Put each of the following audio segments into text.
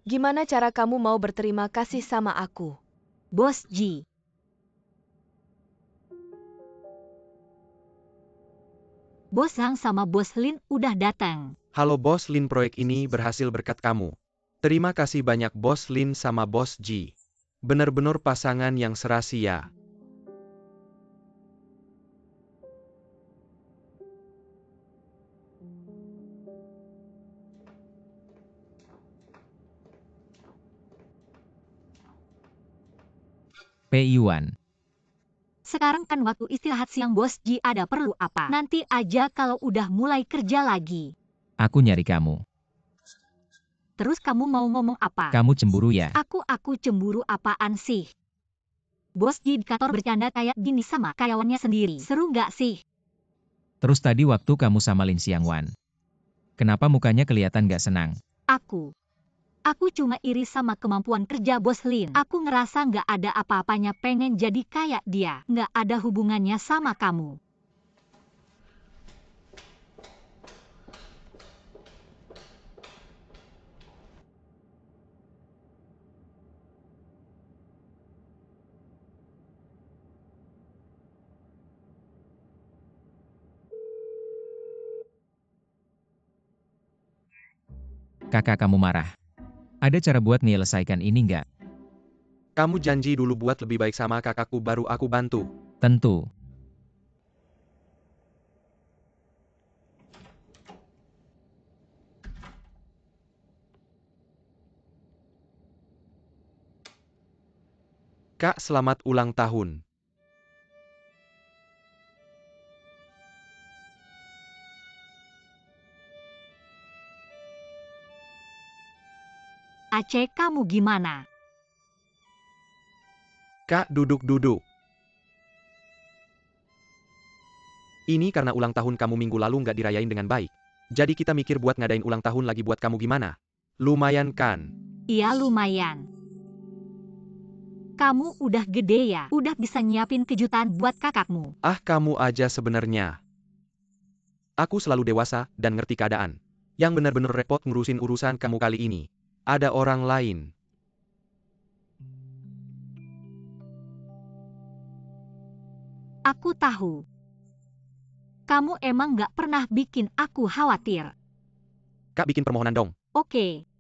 Gimana cara kamu mau berterima kasih sama aku? Bos Ji. Bos Zhang sama Bos Lin udah datang. Halo Bos Lin, proyek ini berhasil berkat kamu. Terima kasih banyak Bos Lin sama Bos Ji. Benar-benar pasangan yang serasi ya. Yuan. Sekarang kan waktu istirahat siang Bos Ji, ada perlu apa? Nanti aja kalau udah mulai kerja lagi. Aku nyari kamu. Terus kamu mau ngomong apa? Kamu cemburu ya? Aku cemburu apaan sih? Bos Ji di kantor bercanda kayak gini sama karyawannya sendiri. Seru nggak sih? Terus tadi waktu kamu sama Lin Xiangwan. Kenapa mukanya kelihatan gak senang? Aku cuma iri sama kemampuan kerja Bos Lin. Aku ngerasa nggak ada apa-apanya pengen jadi kayak dia. Nggak ada hubungannya sama kamu. Kakak kamu marah. Ada cara buat menyelesaikan ini nggak? Kamu janji dulu buat lebih baik sama kakakku baru aku bantu. Tentu. Kak, selamat ulang tahun. Aceh, kamu gimana? Kak, duduk-duduk. Ini karena ulang tahun kamu minggu lalu nggak dirayain dengan baik. Jadi kita mikir buat ngadain ulang tahun lagi buat kamu, gimana? Lumayan kan? Iya lumayan. Kamu udah gede ya, udah bisa nyiapin kejutan buat kakakmu. Ah, kamu aja sebenarnya. Aku selalu dewasa dan ngerti keadaan. Yang benar-benar repot ngurusin urusan kamu kali ini. Ada orang lain. Aku tahu. Kamu emang nggak pernah bikin aku khawatir. Kak, bikin permohonan dong. Oke.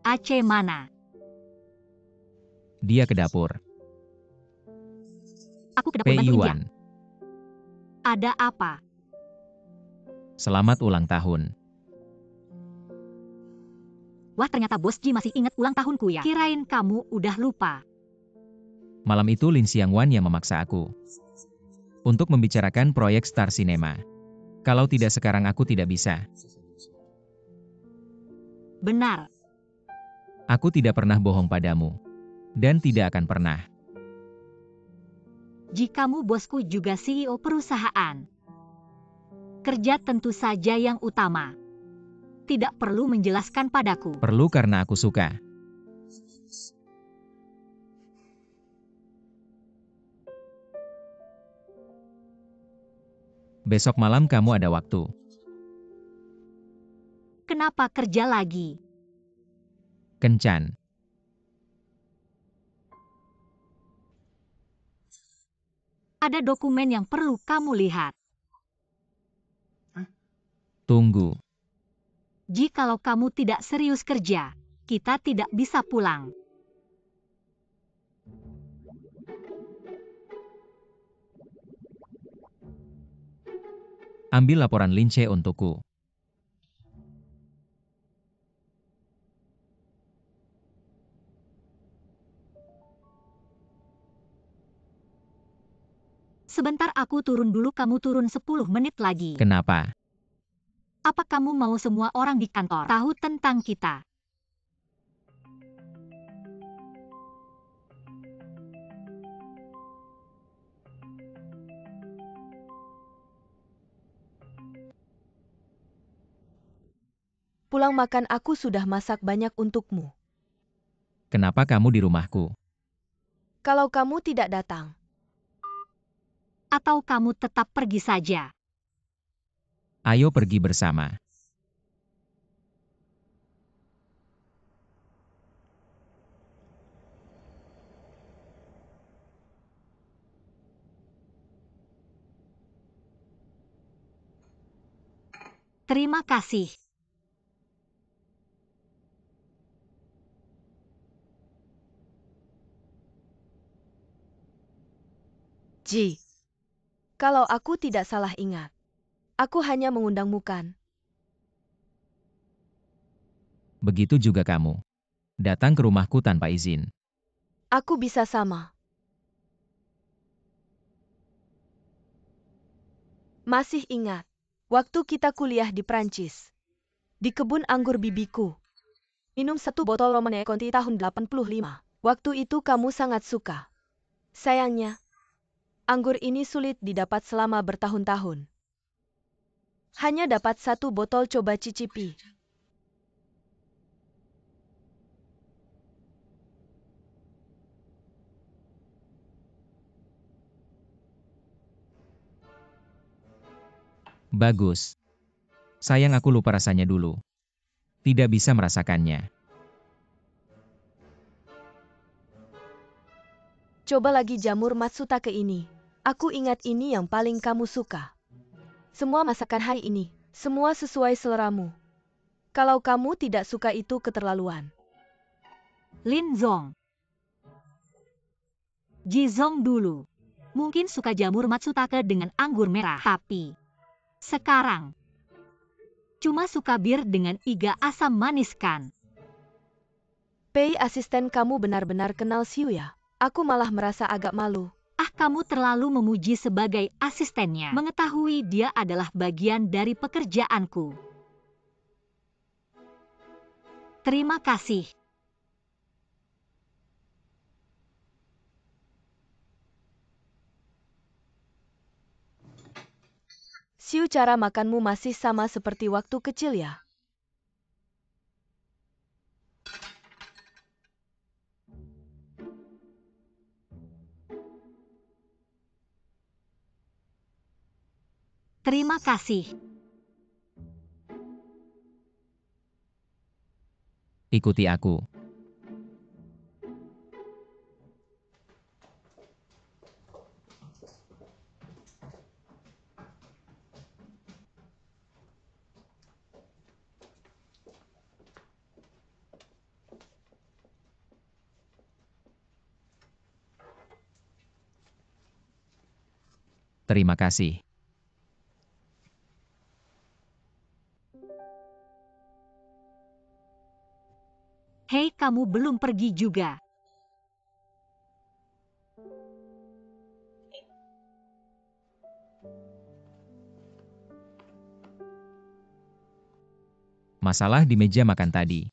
Aceh mana? Dia ke dapur. Aku ke dapur bantuin dia. Yuan. Ada apa? Selamat ulang tahun. Wah, ternyata Bos Ji masih ingat ulang tahunku ya. Kirain kamu udah lupa. Malam itu Lin Xiangwan yang memaksa aku untuk membicarakan proyek Star Cinema. Kalau tidak sekarang aku tidak bisa. Benar. Aku tidak pernah bohong padamu. Dan tidak akan pernah. Jikamu bosku juga CEO perusahaan. Kerja tentu saja yang utama. Tidak perlu menjelaskan padaku. Perlu karena aku suka. Besok malam kamu ada waktu. Kenapa kerja lagi? Kencan. Ada dokumen yang perlu kamu lihat. Tunggu. Jikalau kamu tidak serius kerja, kita tidak bisa pulang. Ambil laporan Lince untukku. Sebentar aku turun dulu, kamu turun 10 menit lagi. Kenapa? Apa kamu mau semua orang di kantor tahu tentang kita? Sepulang makan aku sudah masak banyak untukmu. Kenapa kamu di rumahku? Kalau kamu tidak datang, Atau kamu tetap pergi saja? Ayo pergi bersama. Terima kasih. Ji. Kalau aku tidak salah ingat, aku hanya mengundangmu kan? Begitu juga kamu. Datang ke rumahku tanpa izin. Aku bisa sama. Masih ingat, waktu kita kuliah di Prancis. Di kebun anggur bibiku. Minum 1 botol Romane Conti tahun 85. Waktu itu kamu sangat suka. Sayangnya, anggur ini sulit didapat selama bertahun-tahun. Hanya dapat 1 botol, coba cicipi. Bagus. Sayang aku lupa rasanya dulu. Tidak bisa merasakannya. Coba lagi jamur Matsutake ini. Aku ingat ini yang paling kamu suka. Semua masakan hari ini, semua sesuai seleramu. Kalau kamu tidak suka itu keterlaluan. Lin Zong. Ji Zong dulu. Mungkin suka jamur Matsutake dengan anggur merah, tapi sekarang cuma suka bir dengan iga asam manis kan? Pei, asisten kamu benar-benar kenal Xiu ya? Aku malah merasa agak malu. Ah, kamu terlalu memuji sebagai asistennya. Mengetahui dia adalah bagian dari pekerjaanku. Terima kasih. Xiu, cara makanmu masih sama seperti waktu kecil ya? Terima kasih. Ikuti aku. Terima kasih. Hei, kamu belum pergi juga. Masalah di meja makan tadi.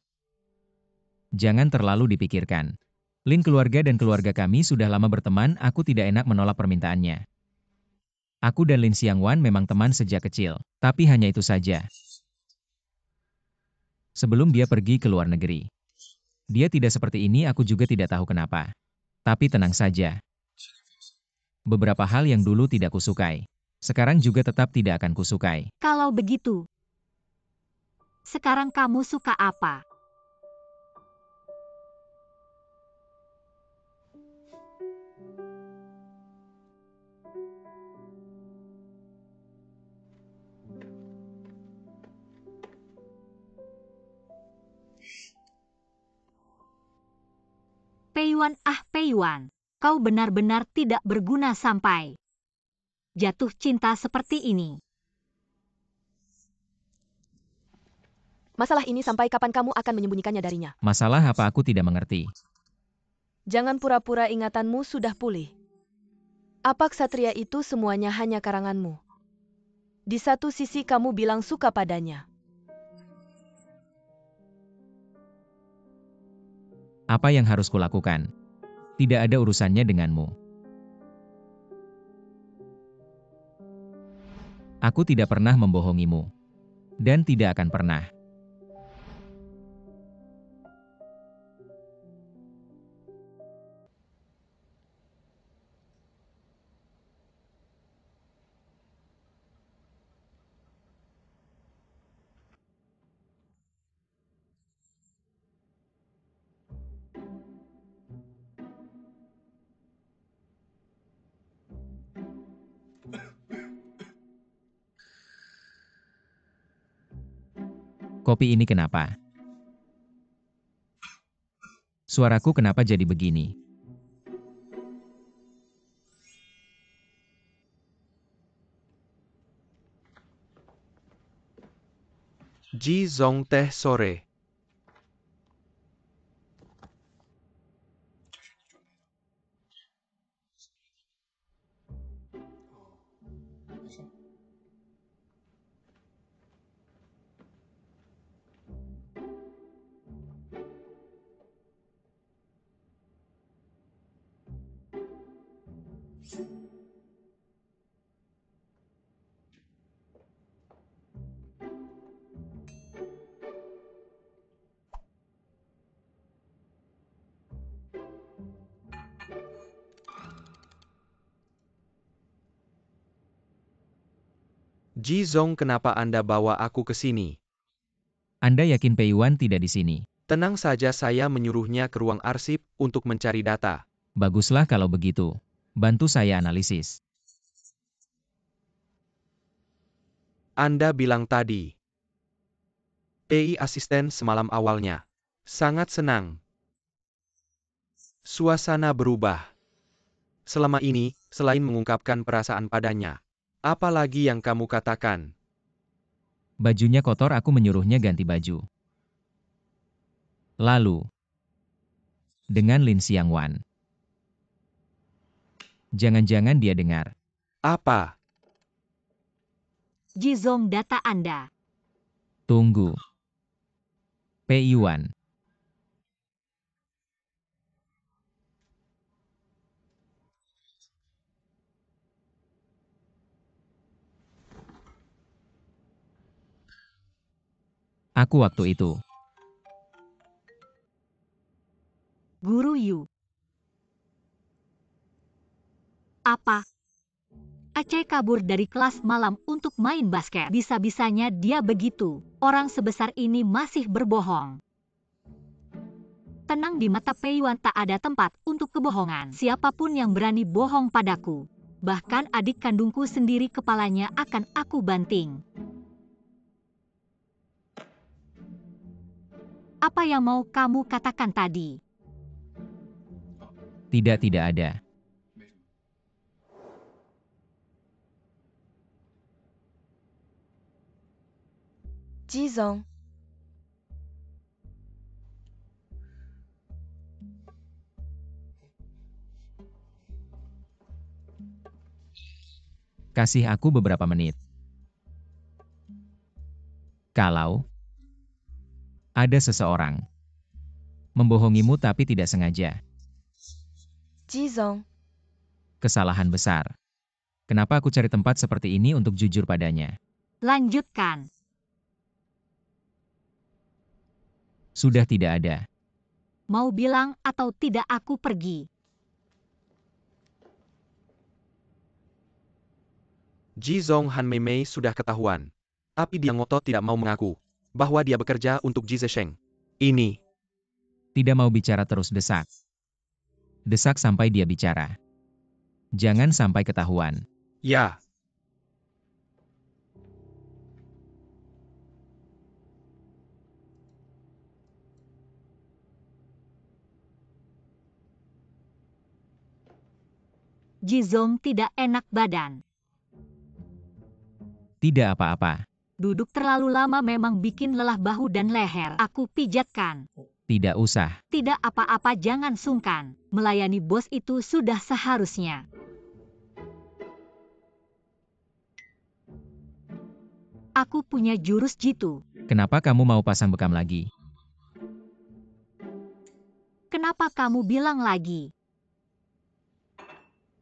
Jangan terlalu dipikirkan. Lin keluarga dan keluarga kami sudah lama berteman, aku tidak enak menolak permintaannya. Aku dan Lin Xiangwan memang teman sejak kecil, tapi hanya itu saja. Sebelum dia pergi ke luar negeri. Dia tidak seperti ini, aku juga tidak tahu kenapa. Tapi tenang saja. Beberapa hal yang dulu tidak kusukai, sekarang juga tetap tidak akan kusukai. Kalau begitu, sekarang kamu suka apa? Peiyuan, Peiyuan, kau benar-benar tidak berguna sampai jatuh cinta seperti ini. Masalah ini sampai kapan kamu akan menyembunyikannya darinya? Masalah apa, aku tidak mengerti. Jangan pura-pura ingatanmu sudah pulih. Apa ksatria itu semuanya hanya karanganmu? Di satu sisi kamu bilang suka padanya. Apa yang harus kulakukan? Tidak ada urusannya denganmu. Aku tidak pernah membohongimu. Dan tidak akan pernah. Kopi ini kenapa? Suaraku kenapa jadi begini? Ji Zong teh sore. Ji Zong, kenapa Anda bawa aku ke sini? Anda yakin Pei Yuan tidak di sini? Tenang saja, saya menyuruhnya ke ruang arsip untuk mencari data. Baguslah kalau begitu. Bantu saya analisis. Anda bilang tadi. Pei asisten semalam awalnya. Sangat senang. Suasana berubah. Selama ini, selain mengungkapkan perasaan padanya, apa lagi yang kamu katakan? Bajunya kotor, aku menyuruhnya ganti baju. Lalu, dengan Lin Xiangwan. Jangan-jangan dia dengar. Apa? Ji Zong, data Anda. Tunggu. Pei Yuan. Aku waktu itu. Guru Yu. Apa? Aceh kabur dari kelas malam untuk main basket. Bisa-bisanya dia begitu. Orang sebesar ini masih berbohong. Tenang, di mata Pei Yuan tak ada tempat untuk kebohongan. Siapapun yang berani bohong padaku, bahkan adik kandungku sendiri, kepalanya akan aku banting. Apa yang mau kamu katakan tadi? Tidak ada. Ji Zong, Kasih aku beberapa menit. Kalau ada seseorang membohongimu tapi tidak sengaja, Ji Zong, kesalahan besar. Kenapa aku cari tempat seperti ini untuk jujur padanya? Lanjutkan. Sudah tidak ada. Mau bilang atau tidak aku pergi. Ji Zong Han Meimei sudah ketahuan. Tapi dia ngotot tidak mau mengaku bahwa dia bekerja untuk Ji Zesheng. Ini. Tidak mau bicara terus, desak. Desak sampai dia bicara. Jangan sampai ketahuan. Ya. Ji Zong tidak enak badan. Tidak apa-apa. Duduk terlalu lama memang bikin lelah bahu dan leher. Aku pijatkan. Tidak usah. Tidak apa-apa, jangan sungkan. Melayani bos itu sudah seharusnya. Aku punya jurus jitu. Kenapa kamu mau pasang bekam lagi? Kenapa kamu bilang lagi?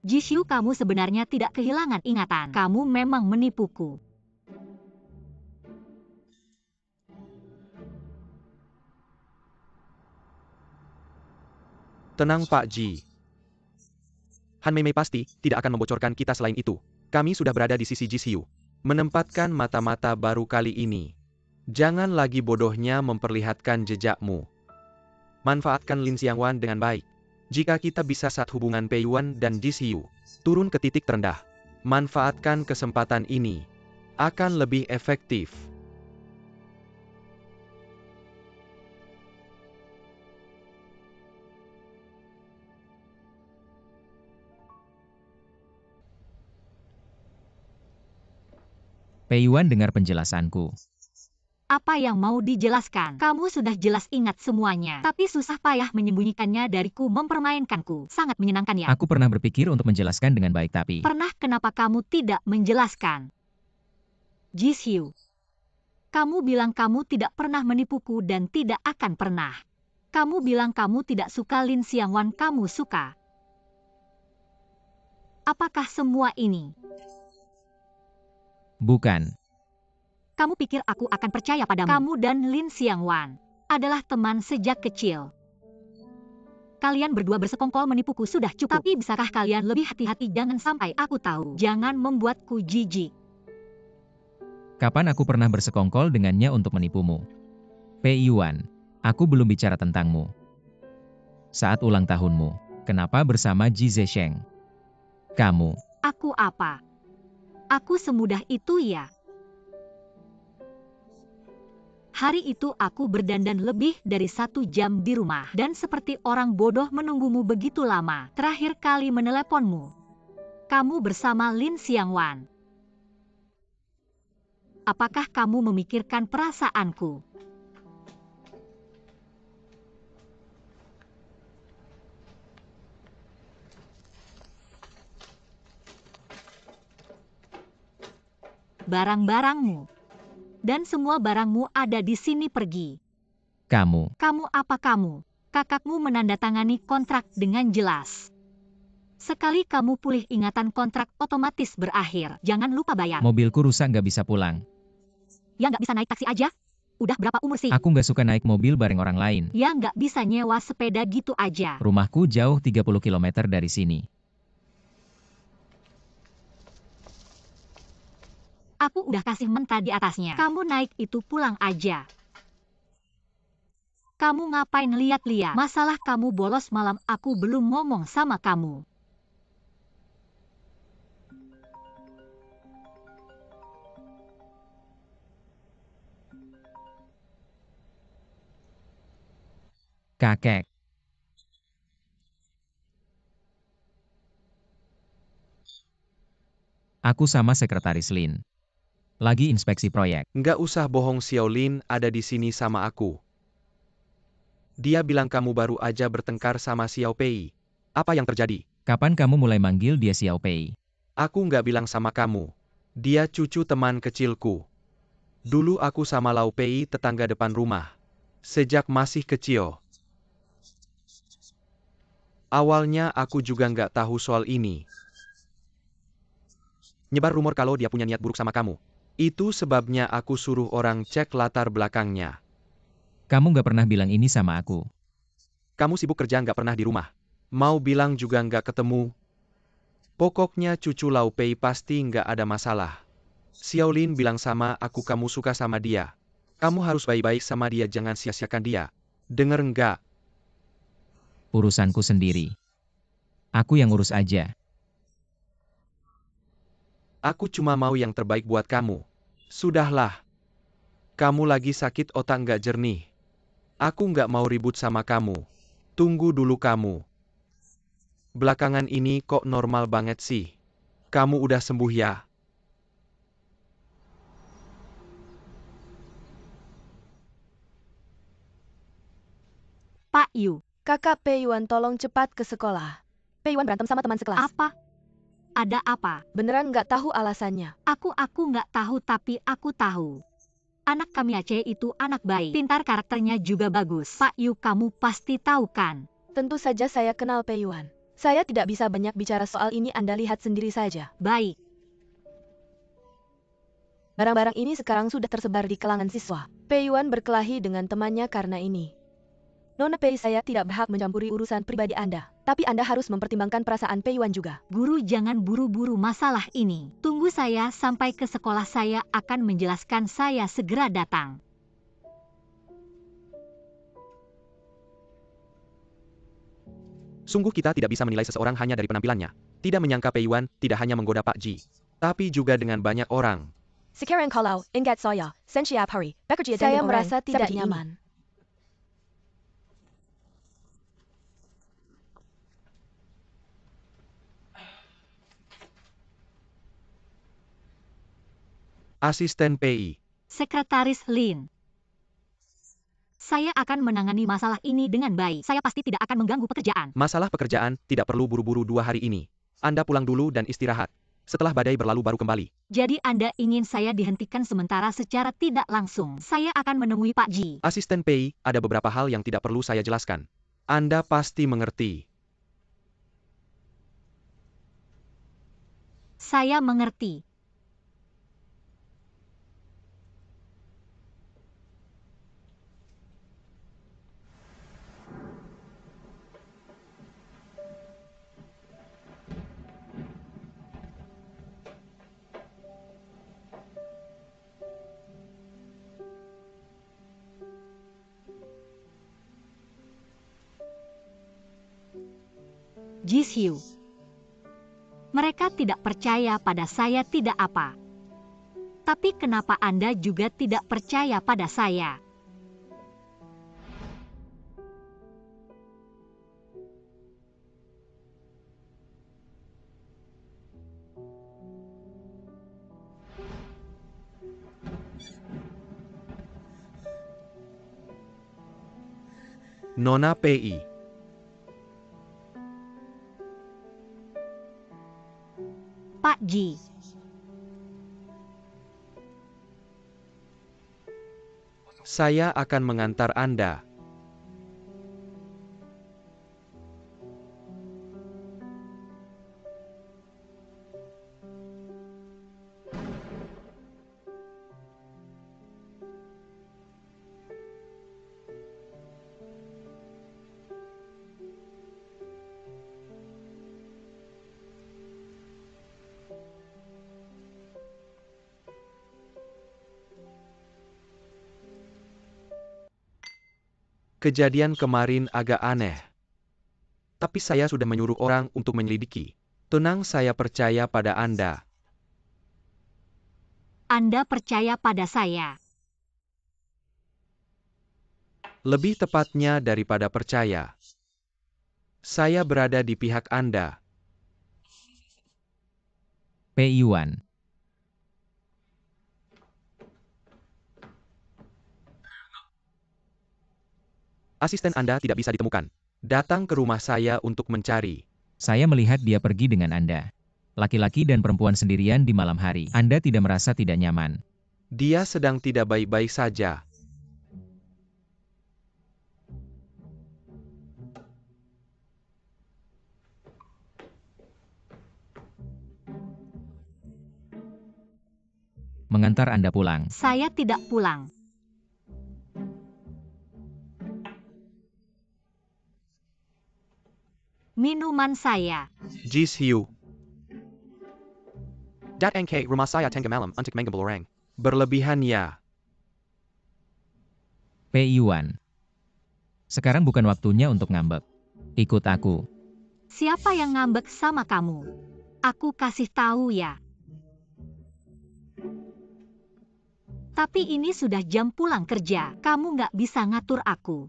Jishu, kamu sebenarnya tidak kehilangan ingatan. Kamu memang menipuku. Tenang Pak Ji. Han Meimei pasti tidak akan membocorkan kita selain itu. Kami sudah berada di sisi Ji Xiu. Menempatkan mata-mata baru kali ini. Jangan lagi bodohnya memperlihatkan jejakmu. Manfaatkan Lin Xiangwan dengan baik. Jika kita bisa saat hubungan Pei Yuan dan Ji Xiu turun ke titik terendah, manfaatkan kesempatan ini. Akan lebih efektif. Pei Yuan dengar penjelasanku. Apa yang mau dijelaskan? Kamu sudah jelas ingat semuanya, tapi susah payah menyembunyikannya dariku mempermainkanku. Sangat menyenangkan ya? Aku pernah berpikir untuk menjelaskan dengan baik tapi... Pernah kenapa kamu tidak menjelaskan? Jisoo, kamu bilang kamu tidak pernah menipuku dan tidak akan pernah. Kamu bilang kamu tidak suka Lin Xiangwan, kamu suka. Apakah semua ini? Bukan. Kamu pikir aku akan percaya padamu? Kamu dan Lin Xiangwan adalah teman sejak kecil. Kalian berdua bersekongkol menipuku sudah cukup. Tapi bisakah kalian lebih hati-hati? Jangan sampai aku tahu. Jangan membuatku jijik. Kapan aku pernah bersekongkol dengannya untuk menipumu? Pei Yuan, aku belum bicara tentangmu. Saat ulang tahunmu, kenapa bersama Ji Zesheng? Kamu. Aku apa? Aku semudah itu ya? Hari itu aku berdandan lebih dari 1 jam di rumah dan seperti orang bodoh menunggumu begitu lama. Terakhir kali meneleponmu, kamu bersama Lin Xiangwan. Apakah kamu memikirkan perasaanku? Barang-barangmu. Dan semua barangmu ada di sini, pergi. Kamu. Kamu apa kamu? Kakakmu menandatangani kontrak dengan jelas. Sekali kamu pulih ingatan kontrak otomatis berakhir. Jangan lupa bayar. Mobilku rusak nggak bisa pulang. Ya nggak bisa naik taksi aja? Udah berapa umur sih? Aku nggak suka naik mobil bareng orang lain. Ya nggak bisa nyewa sepeda gitu aja. Rumahku jauh 30 km dari sini. Aku udah kasih mentah di atasnya. Kamu naik itu pulang aja. Kamu ngapain lihat-lihat? Masalah kamu bolos malam, aku belum ngomong sama kamu. Kakek. Aku sama sekretaris Lin. Lagi inspeksi proyek. Nggak usah bohong, Xiao Lin ada di sini sama aku. Dia bilang kamu baru aja bertengkar sama Xiao Pei. Apa yang terjadi? Kapan kamu mulai manggil dia Xiao Pei? Aku nggak bilang sama kamu. Dia cucu teman kecilku. Dulu aku sama Lau Pei tetangga depan rumah. Sejak masih kecil. Awalnya aku juga nggak tahu soal ini. Nyebar rumor kalau dia punya niat buruk sama kamu. Itu sebabnya aku suruh orang cek latar belakangnya. Kamu nggak pernah bilang ini sama aku. Kamu sibuk kerja nggak pernah di rumah. Mau bilang juga nggak ketemu. Pokoknya cucu Lau Pei pasti nggak ada masalah. Xiao Lin bilang sama aku kamu suka sama dia. Kamu harus baik-baik sama dia, jangan sia-siakan dia. Dengar nggak? Urusanku sendiri. Aku yang urus aja. Aku cuma mau yang terbaik buat kamu. Sudahlah. Kamu lagi sakit otak nggak jernih. Aku nggak mau ribut sama kamu. Tunggu dulu kamu. Belakangan ini kok normal banget sih. Kamu udah sembuh ya? Pak Yu, Kakak Pei Yuan tolong cepat ke sekolah. Pei Yuan berantem sama teman sekelas. apa? Ada apa? Beneran nggak tahu alasannya. Aku nggak tahu tapi aku tahu. Anak kami Aceh itu anak baik, pintar, karakternya juga bagus. Pak Yu, kamu pasti tahu kan? Tentu saja saya kenal Pei Yuan. Saya tidak bisa banyak bicara soal ini, Anda lihat sendiri saja. Baik. Barang-barang ini sekarang sudah tersebar di kalangan siswa. Pei Yuan berkelahi dengan temannya karena ini. Nona Pei, saya tidak berhak mencampuri urusan pribadi Anda. Tapi Anda harus mempertimbangkan perasaan Pei Yuan juga. Guru, jangan buru-buru masalah ini. Tunggu saya sampai ke sekolah, saya akan menjelaskan, saya segera datang. Sungguh kita tidak bisa menilai seseorang hanya dari penampilannya. Tidak menyangka Pei Yuan tidak hanya menggoda Pak Ji, tapi juga dengan banyak orang. Sekarang kalau ingat saya, sensiap hari, bekerja dengan orang merasa tidak seperti nyaman. ini. Asisten PI. Sekretaris Lin. Saya akan menangani masalah ini dengan baik. Saya pasti tidak akan mengganggu pekerjaan. Masalah pekerjaan tidak perlu buru-buru 2 hari ini. Anda pulang dulu dan istirahat. Setelah badai berlalu baru kembali. Jadi Anda ingin saya dihentikan sementara secara tidak langsung. Saya akan menemui Pak Ji. Asisten PI, ada beberapa hal yang tidak perlu saya jelaskan. Anda pasti mengerti. Saya mengerti. Ji Hyo. Mereka tidak percaya pada saya tidak apa. Tapi kenapa Anda juga tidak percaya pada saya? Nona PI. Pak Ji. Saya akan mengantar Anda. Kejadian kemarin agak aneh. Tapi saya sudah menyuruh orang untuk menyelidiki. Tenang, saya percaya pada Anda. Anda percaya pada saya. Lebih tepatnya daripada percaya. Saya berada di pihak Anda. PI Wan. Asisten Anda tidak bisa ditemukan. Datang ke rumah saya untuk mencari. Saya melihat dia pergi dengan Anda. Laki-laki dan perempuan sendirian di malam hari. Anda tidak merasa tidak nyaman. Dia sedang tidak baik-baik saja. Mengantar Anda pulang. Saya tidak pulang. Minuman saya. Ji Hyo. Dat NK rumah saya tengah malam untuk mengambil orang. Berlebihan ya. PI Wan. Sekarang bukan waktunya untuk ngambek. Ikut aku. Siapa yang ngambek sama kamu? Aku kasih tahu ya. Tapi ini sudah jam pulang kerja. Kamu nggak bisa ngatur aku.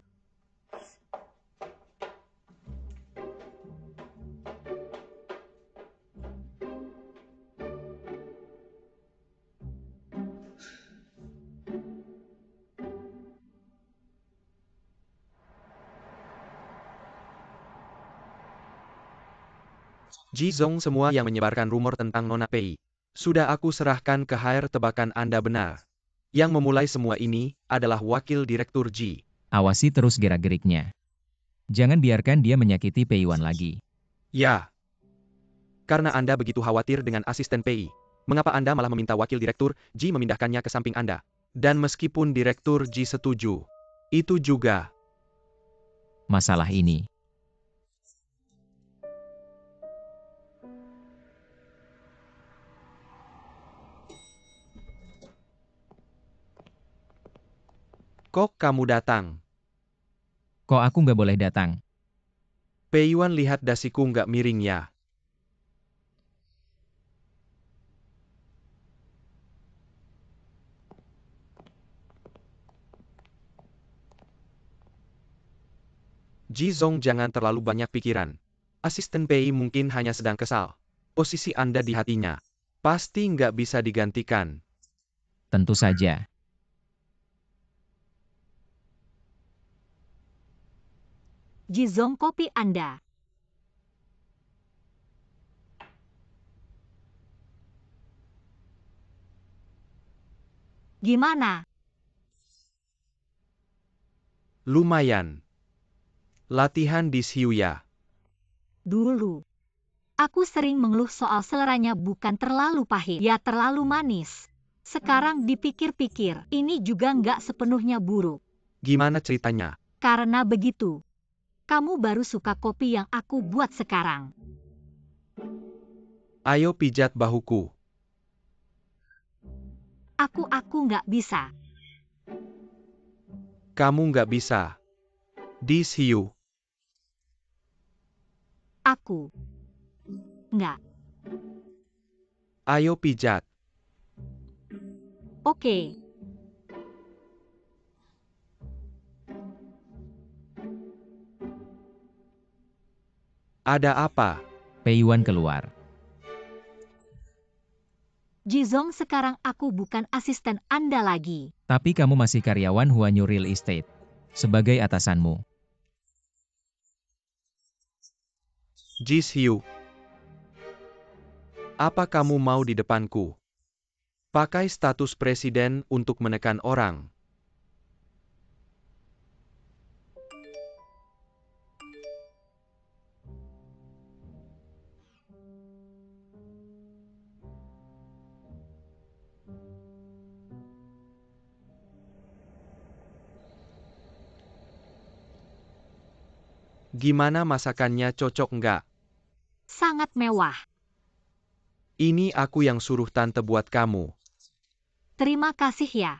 Ji Zong, semua yang menyebarkan rumor tentang Nona Pei. Sudah aku serahkan ke HR, tebakan Anda benar. Yang memulai semua ini adalah Wakil Direktur Ji. Awasi terus gerak-geriknya. Jangan biarkan dia menyakiti PI Wan lagi. Ya. Karena Anda begitu khawatir dengan asisten PI. Mengapa Anda malah meminta Wakil Direktur Ji memindahkannya ke samping Anda? Dan meskipun Direktur Ji setuju, itu juga Masalah ini. Kok kamu datang? Kok aku nggak boleh datang? Pei Wan, lihat dasiku nggak miring ya. Ji Zong, jangan terlalu banyak pikiran. Asisten PI mungkin hanya sedang kesal. Posisi Anda di hatinya pasti nggak bisa digantikan. Tentu saja. Jizong kopi Anda. Gimana? Lumayan. Latihan di Shiyu ya. Dulu. Aku sering mengeluh soal seleranya bukan terlalu pahit, ya terlalu manis. Sekarang dipikir-pikir, ini juga nggak sepenuhnya buruk. Gimana ceritanya? Karena begitu, kamu baru suka kopi yang aku buat sekarang. Ayo pijat bahuku. Aku nggak bisa. Kamu nggak bisa. Di Shiyu. Aku nggak. Ayo pijat. Oke. Ada apa? Pei Yuan keluar. Jizong, sekarang aku bukan asisten Anda lagi. Tapi kamu masih karyawan Huanyu Real Estate. Sebagai atasanmu. Ji Shiyu. Apa kamu mau di depanku? Pakai status presiden untuk menekan orang. Gimana masakannya, cocok nggak? Sangat mewah. Ini aku yang suruh tante buat kamu. Terima kasih ya.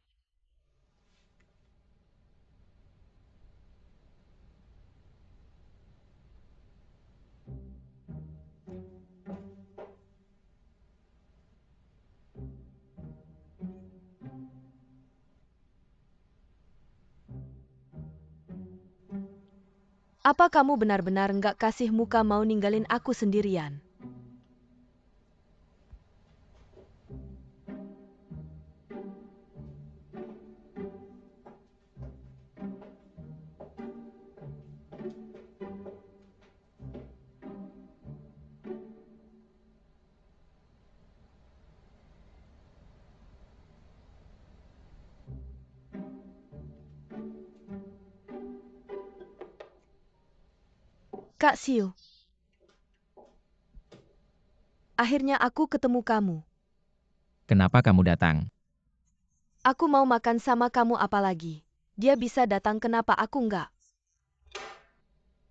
Apa kamu benar-benar nggak kasih muka mau ninggalin aku sendirian? Kak Shiyu. Akhirnya aku ketemu kamu. Kenapa kamu datang? Aku mau makan sama kamu apalagi. Dia bisa datang, kenapa aku nggak?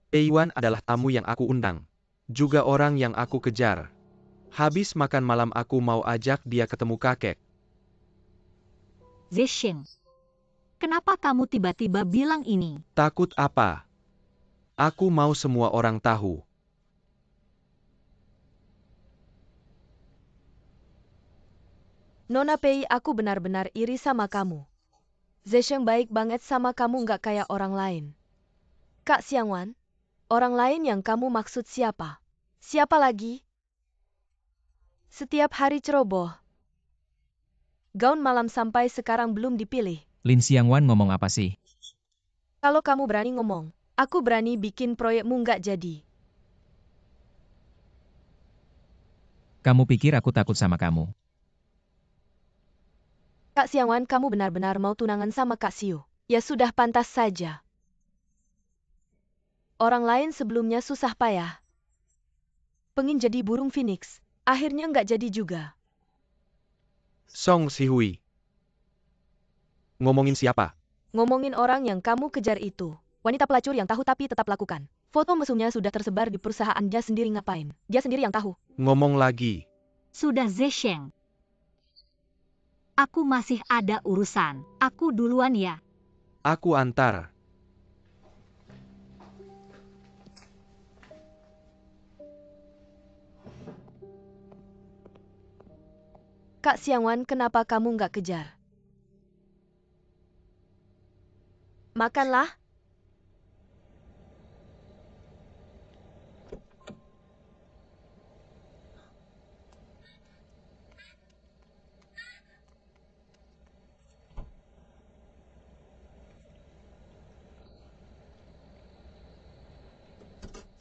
Pei Yuan adalah tamu yang aku undang. Juga orang yang aku kejar. Habis makan malam aku mau ajak dia ketemu kakek. Zesheng. Kenapa kamu tiba-tiba bilang ini? Takut apa? Aku mau semua orang tahu. Nona Pei, aku benar-benar iri sama kamu. Zesheng baik banget sama kamu, nggak kayak orang lain. Kak Xiangwan, orang lain yang kamu maksud siapa? Siapa lagi? Setiap hari ceroboh. Gaun malam sampai sekarang belum dipilih. Lin Xiangwan ngomong apa sih? Kalau kamu berani ngomong, aku berani bikin proyekmu nggak jadi. Kamu pikir aku takut sama kamu? Kak Xiangwan, kamu benar-benar mau tunangan sama Kak Shiyu? Ya sudah, pantas saja. Orang lain sebelumnya susah payah. Pengin jadi burung phoenix, akhirnya nggak jadi juga. Song Sihui. Ngomongin siapa? Ngomongin orang yang kamu kejar itu. Wanita pelacur yang tahu tapi tetap lakukan. Foto mesumnya sudah tersebar di perusahaan, dia sendiri ngapain? Dia sendiri yang tahu. Ngomong lagi. Sudah Zesheng. Aku masih ada urusan. Aku duluan ya. Aku antar. Kak Xiangwan, kenapa kamu nggak kejar? Makanlah.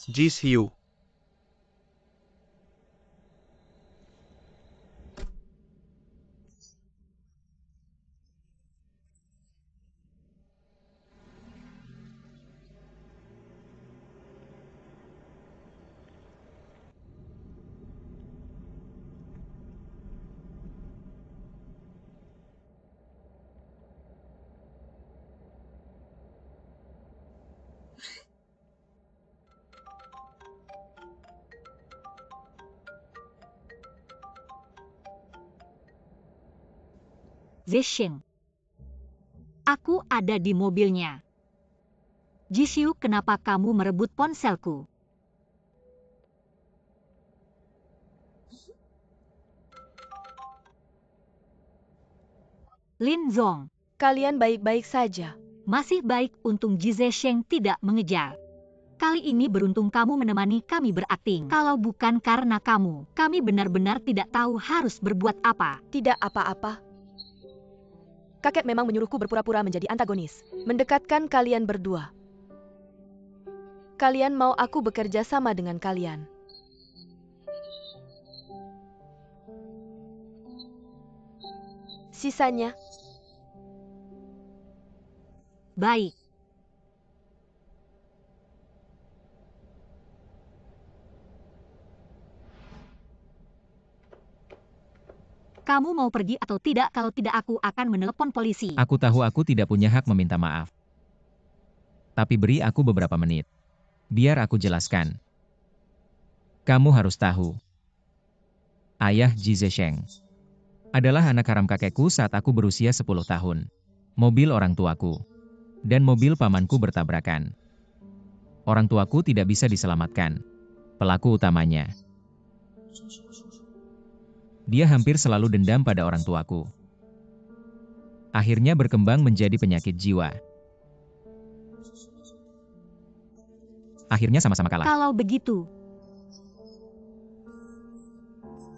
Ji Xiu. Zesheng. Aku ada di mobilnya. Jisoo, kenapa kamu merebut ponselku? Lin Zong. Kalian baik-baik saja. Masih baik untung Ji Zesheng tidak mengejar. Kali ini beruntung kamu menemani kami berakting. Kalau bukan karena kamu, kami benar-benar tidak tahu harus berbuat apa. Tidak apa-apa. Kakek memang menyuruhku berpura-pura menjadi antagonis, mendekatkan kalian berdua. Kalian mau aku bekerja sama dengan kalian. Sisanya, Baik. Kamu mau pergi atau tidak? Kalau tidak, aku akan menelepon polisi. Aku tahu aku tidak punya hak meminta maaf. Tapi beri aku beberapa menit. Biar aku jelaskan. Kamu harus tahu. Ayah Ji Zesheng adalah anak haram kakekku saat aku berusia 10 tahun. Mobil orang tuaku dan mobil pamanku bertabrakan. Orang tuaku tidak bisa diselamatkan. Pelaku utamanya. Dia hampir selalu dendam pada orang tuaku. Akhirnya berkembang menjadi penyakit jiwa. Akhirnya sama-sama kalah. Kalau begitu,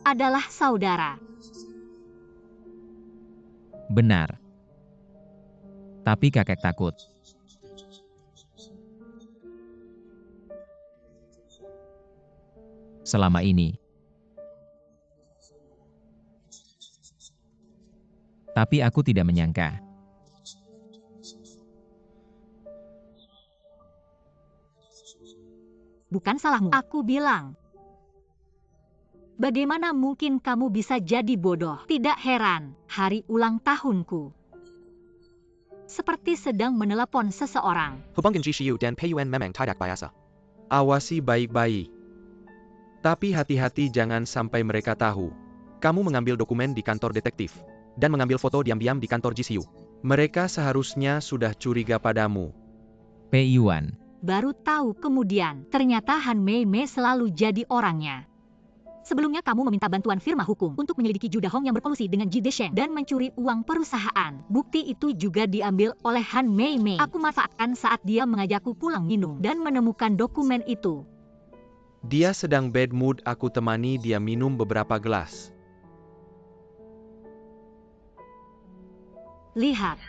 adalah saudara. Benar. Tapi kakek takut. Selama ini. Tapi aku tidak menyangka. Bukan salahmu. Aku bilang. Bagaimana mungkin kamu bisa jadi bodoh? Tidak heran, hari ulang tahunku. Seperti sedang menelepon seseorang. Hubungkan Ji Xiu dan Pei Yuan memang tidak biasa. Awasi baik-baik. Tapi hati-hati jangan sampai mereka tahu. Kamu mengambil dokumen di kantor detektif. Dan mengambil foto diam-diam di kantor Ji Xiu. Mereka seharusnya sudah curiga padamu. Pei Yuan. Baru tahu kemudian, ternyata Han Mei Mei selalu jadi orangnya. Sebelumnya kamu meminta bantuan firma hukum untuk menyelidiki Ju Dahong yang berkolusi dengan Ji Desheng dan mencuri uang perusahaan. Bukti itu juga diambil oleh Han Mei Mei. Aku manfaatkan saat dia mengajakku pulang minum dan menemukan dokumen itu. Dia sedang bad mood, aku temani dia minum beberapa gelas. Lihat.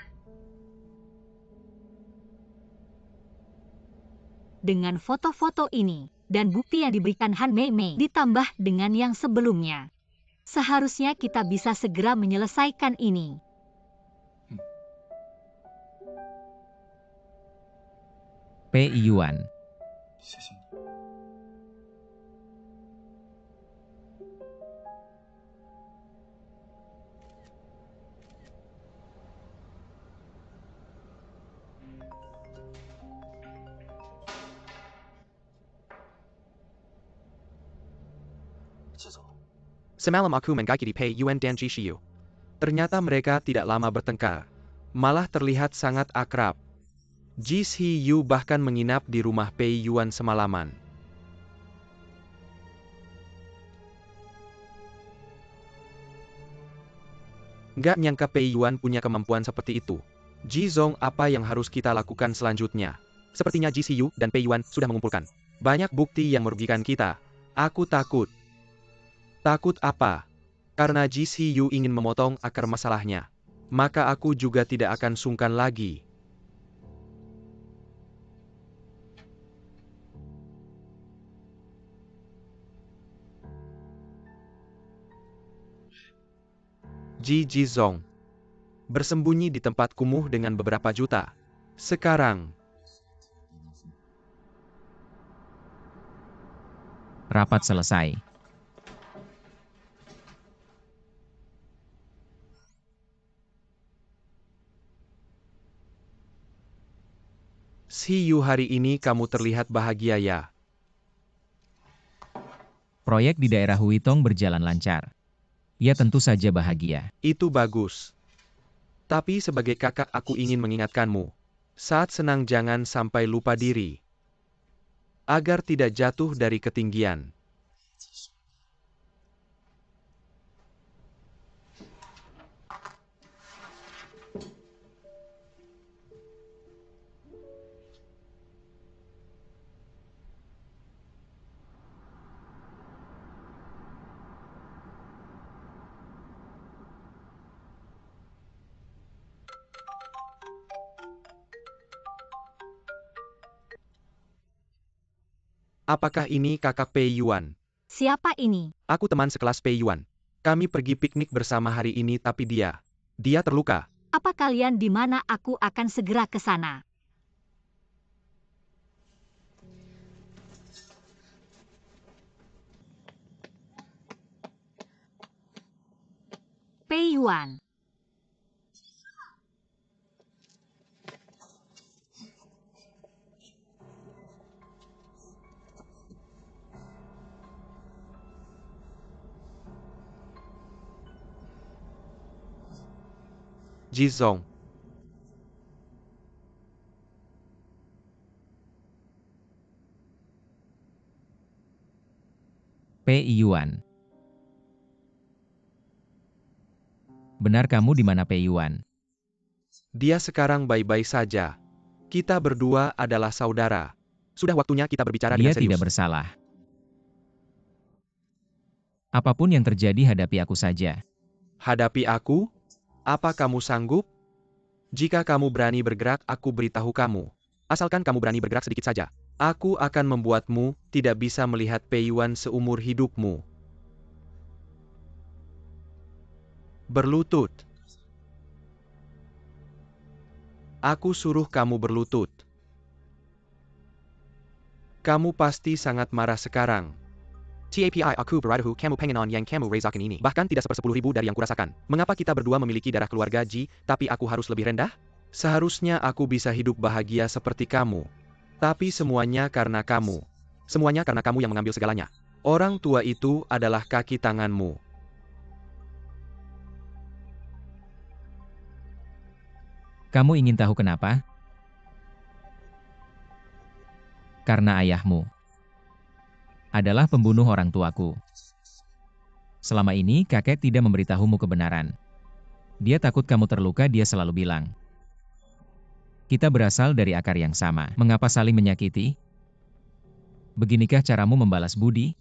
Dengan foto-foto ini, dan bukti yang diberikan Han Mei Mei ditambah dengan yang sebelumnya. Seharusnya kita bisa segera menyelesaikan ini. Pei Yuan. Semalam aku mengkaji Pei Yuan dan Ji Xiu. Ternyata mereka tidak lama bertengkar. Malah terlihat sangat akrab. Ji Xiu bahkan menginap di rumah Pei Yuan semalaman. Nggak nyangka Pei Yuan punya kemampuan seperti itu. Ji Zong, apa yang harus kita lakukan selanjutnya? Sepertinya Ji Xiu dan Pei Yuan sudah mengumpulkan banyak bukti yang merugikan kita. Aku takut. Takut apa? Karena Ji Xiu ingin memotong akar masalahnya. Maka aku juga tidak akan sungkan lagi. Ji Jizong. Bersembunyi di tempat kumuh dengan beberapa juta. Sekarang, Rapat selesai. See you hari ini kamu terlihat bahagia ya. Proyek di daerah Huitong berjalan lancar. Ia tentu saja bahagia. Itu bagus. Tapi sebagai kakak aku ingin mengingatkanmu. Saat senang jangan sampai lupa diri. Agar tidak jatuh dari ketinggian. Apakah ini kakak Pei Yuan? Siapa ini? Aku teman sekelas Pei Yuan. Kami pergi piknik bersama hari ini tapi dia terluka. Apa kalian di mana? Aku akan segera ke sana. Pei Yuan. Jizong. Pei Yuan. Benar kamu di mana Pei Yuan? Dia sekarang baik-baik saja. Kita berdua adalah saudara. Sudah waktunya kita berbicara Dia dengan serius. tidak bersalah. Apapun yang terjadi hadapi aku saja. Hadapi aku? Apa kamu sanggup? Jika kamu berani bergerak, aku beritahu kamu. Asalkan kamu berani bergerak sedikit saja. Aku akan membuatmu tidak bisa melihat Pei Yuan seumur hidupmu. Berlutut. Aku suruh kamu berlutut. Kamu pasti sangat marah sekarang. TAPI aku beradahu kamu pengen on yang kamu rasakan ini. Bahkan tidak 10.000 dari yang kurasakan. Mengapa kita berdua memiliki darah keluarga Ji, tapi aku harus lebih rendah? Seharusnya aku bisa hidup bahagia seperti kamu. Tapi semuanya karena kamu. Semuanya karena kamu yang mengambil segalanya. Orang tua itu adalah kaki tanganmu. Kamu ingin tahu kenapa? Karena ayahmu adalah pembunuh orang tuaku. Selama ini kakek tidak memberitahumu kebenaran. Dia takut kamu terluka, dia selalu bilang. Kita berasal dari akar yang sama. Mengapa saling menyakiti? Beginikah caramu membalas budi?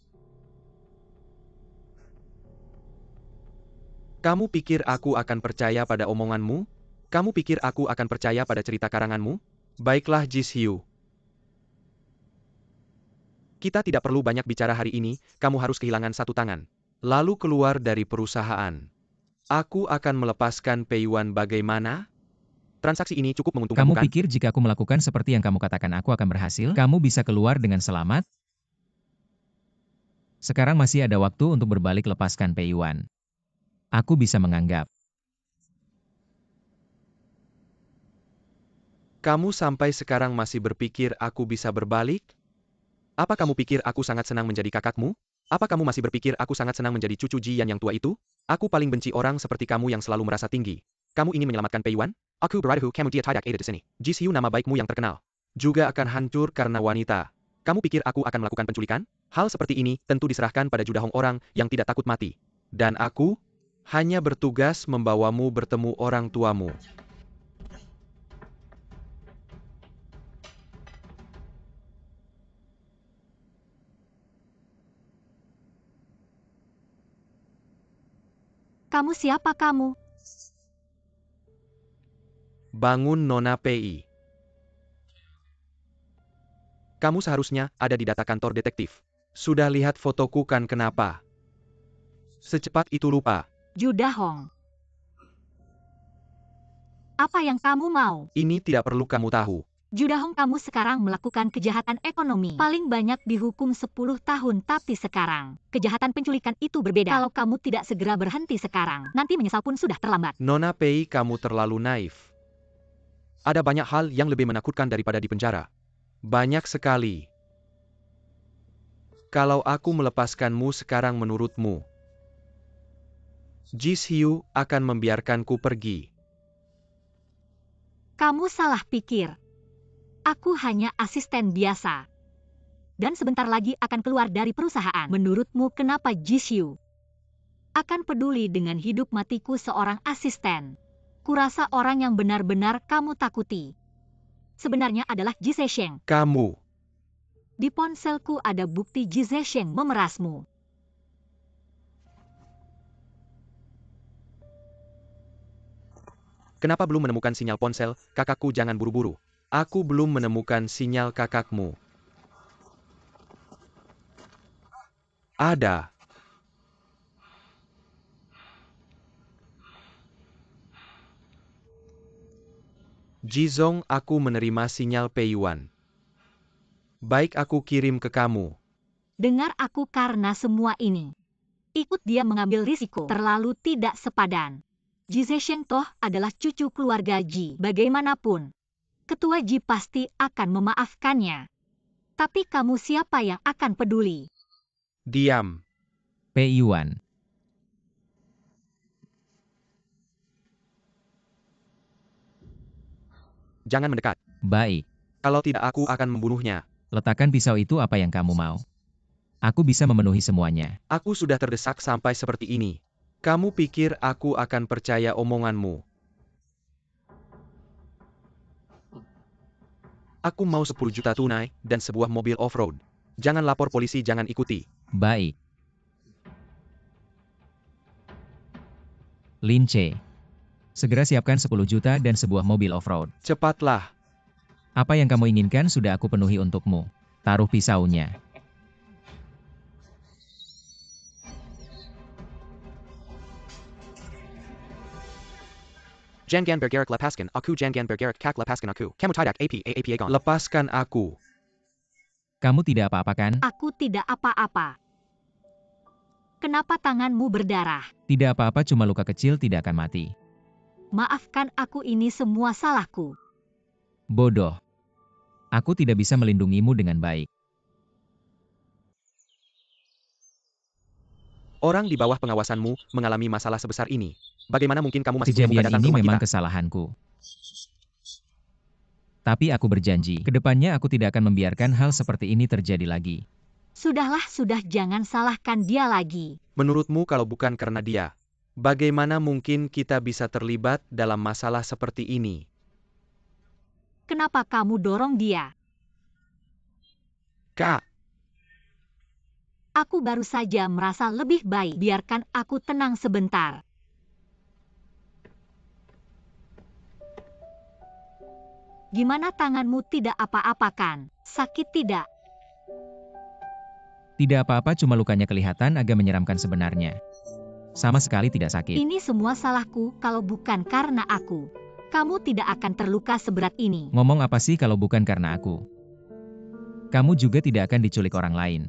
Kamu pikir aku akan percaya pada omonganmu? Kamu pikir aku akan percaya pada cerita karanganmu? Baiklah Jishiu. Kita tidak perlu banyak bicara hari ini, kamu harus kehilangan satu tangan. Lalu keluar dari perusahaan. Aku akan melepaskan Pei Yuan bagaimana? Transaksi ini cukup menguntungkan, Kamu bukan? pikir jika aku melakukan seperti yang kamu katakan aku akan berhasil? Kamu bisa keluar dengan selamat? Sekarang masih ada waktu untuk berbalik lepaskan Pei Yuan. Aku bisa menganggap. Kamu sampai sekarang masih berpikir aku bisa berbalik? Apa kamu pikir aku sangat senang menjadi kakakmu? Apa kamu masih berpikir aku sangat senang menjadi cucu Jian yang tua itu? Aku paling benci orang seperti kamu yang selalu merasa tinggi. Kamu ingin menyelamatkan Pei Yuan? Aku beradahu kamu dia tidak ada di sini. Jishiu, nama baikmu yang terkenal juga akan hancur karena wanita. Kamu pikir aku akan melakukan penculikan? Hal seperti ini tentu diserahkan pada judahong orang yang tidak takut mati. Dan aku hanya bertugas membawamu bertemu orang tuamu. Kamu siapa kamu? Bangun Nona Pei. Kamu seharusnya ada di data kantor detektif. Sudah lihat fotoku kan, kenapa? Secepat itu lupa. Judahong. Apa yang kamu mau? Ini tidak perlu kamu tahu. Judahong, kamu sekarang melakukan kejahatan ekonomi. Paling banyak dihukum 10 tahun, tapi sekarang kejahatan penculikan itu berbeda. Kalau kamu tidak segera berhenti sekarang, nanti menyesal pun sudah terlambat. Nona Pei, kamu terlalu naif. Ada banyak hal yang lebih menakutkan daripada di penjara. Banyak sekali. Kalau aku melepaskanmu sekarang menurutmu, Ji Xiu akan membiarkanku pergi. Kamu salah pikir. Aku hanya asisten biasa. Dan sebentar lagi akan keluar dari perusahaan. Menurutmu kenapa Ji Xiu akan peduli dengan hidup matiku seorang asisten? Kurasa orang yang benar-benar kamu takuti sebenarnya adalah Ji Zesheng. Kamu. Di ponselku ada bukti Ji Zesheng memerasmu. Kenapa belum menemukan sinyal ponsel? Kakakku, jangan buru-buru. Aku belum menemukan sinyal kakakmu. Ada. Jizong, aku menerima sinyal Pei Yuan. Baik, aku kirim ke kamu. Dengar aku, karena semua ini ikut dia mengambil risiko terlalu tidak sepadan. Ji Zesheng toh adalah cucu keluarga Ji. Bagaimanapun, Ketua Ji pasti akan memaafkannya. Tapi kamu siapa yang akan peduli? Diam. Pei Yuan. Jangan mendekat. Baik. Kalau tidak, aku akan membunuhnya. Letakkan pisau itu apa yang kamu mau. Aku bisa memenuhi semuanya. Aku sudah terdesak sampai seperti ini. Kamu pikir aku akan percaya omonganmu? Aku mau 10 juta tunai dan sebuah mobil off-road. Jangan lapor polisi, jangan ikuti. Baik. Lin Che. Segera siapkan 10 juta dan sebuah mobil off-road. Cepatlah. Apa yang kamu inginkan sudah aku penuhi untukmu. Taruh pisaunya. Jangan bergerak, lepaskan aku. Jangan bergerak, kak, lepaskan aku. Kamu tidak apa gon. Lepaskan aku. Kamu tidak apa-apa kan? Aku tidak apa-apa. Kenapa tanganmu berdarah? Tidak apa-apa, cuma luka kecil, tidak akan mati. Maafkan aku, ini semua salahku. Bodoh. Aku tidak bisa melindungimu dengan baik. Orang di bawah pengawasanmu mengalami masalah sebesar ini. Bagaimana mungkin kamu masih belum Kejadian datang ke ini rumah memang kita? kesalahanku. Tapi aku berjanji, kedepannya aku tidak akan membiarkan hal seperti ini terjadi lagi. Sudah, jangan salahkan dia lagi. Menurutmu kalau bukan karena dia, bagaimana mungkin kita bisa terlibat dalam masalah seperti ini? Kenapa kamu dorong dia? Kak, Aku baru saja merasa lebih baik. Biarkan aku tenang sebentar. Gimana tanganmu, tidak apa-apa kan? Sakit tidak? Tidak apa-apa, cuma lukanya kelihatan agak menyeramkan sebenarnya. Sama sekali tidak sakit. Ini semua salahku. Kalau bukan karena aku, kamu tidak akan terluka seberat ini. Ngomong apa sih kalau bukan karena aku? Kamu juga tidak akan diculik orang lain.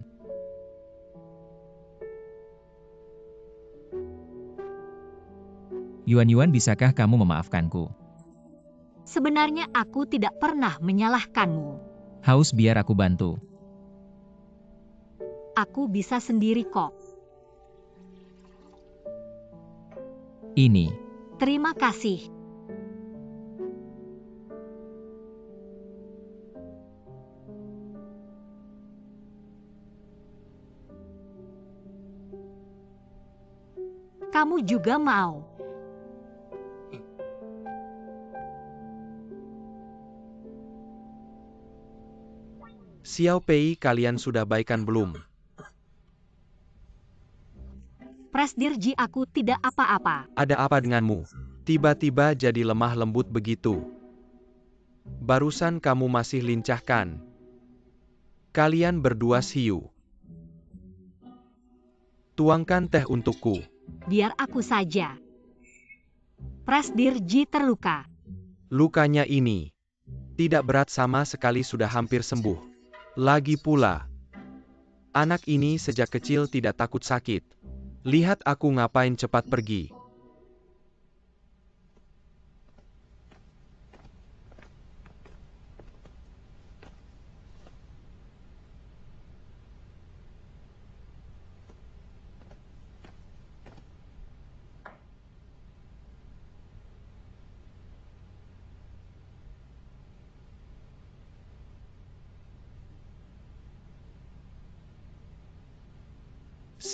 Yuan, bisakah kamu memaafkanku? Sebenarnya aku tidak pernah menyalahkanmu. Haus, biar aku bantu. Aku bisa sendiri kok. Ini. Terima kasih. Kamu juga mau? Xiao Pei, kalian sudah baikan belum? Presdir Ji, aku tidak apa-apa. Ada apa denganmu? Tiba-tiba jadi lemah lembut begitu. Barusan kamu masih lincah kan? Kalian berdua Xiu. Tuangkan teh untukku. Biar aku saja. Presdir Ji terluka. Lukanya ini tidak berat sama sekali, sudah hampir sembuh. Lagi pula, anak ini sejak kecil tidak takut sakit. Lihat aku ngapain, cepat pergi.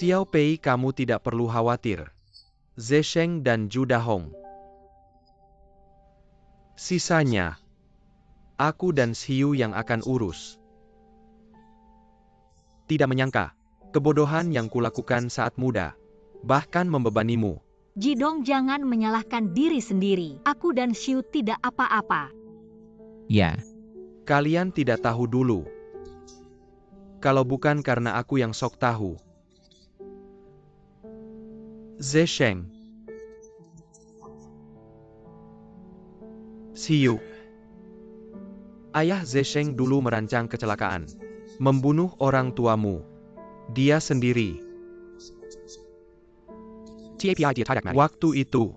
Xiao Pei, kamu tidak perlu khawatir. Zesheng dan Judahong. Sisanya, aku dan Xiu yang akan urus. Tidak menyangka, kebodohan yang kulakukan saat muda, bahkan membebanimu. Jidong, jangan menyalahkan diri sendiri. Aku dan Xiu tidak apa-apa. Ya, Kalian tidak tahu dulu. Kalau bukan karena aku yang sok tahu. Zesheng, Xiu. Ayah Zesheng dulu merancang kecelakaan. Membunuh orang tuamu. Dia sendiri. Waktu itu.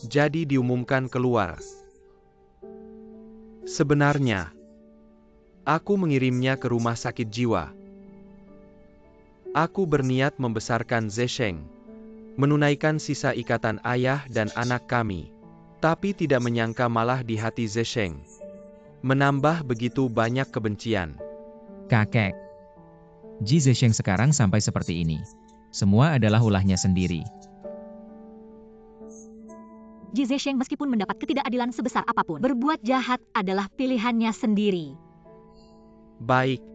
Jadi diumumkan keluar. Sebenarnya, aku mengirimnya ke rumah sakit jiwa. Aku berniat membesarkan Zesheng, menunaikan sisa ikatan ayah dan anak kami. Tapi tidak menyangka malah di hati Zesheng menambah begitu banyak kebencian. kakek. Ji Zesheng sekarang sampai seperti ini. Semua adalah ulahnya sendiri. Ji Zesheng meskipun mendapat ketidakadilan sebesar apapun, berbuat jahat adalah pilihannya sendiri. Baik.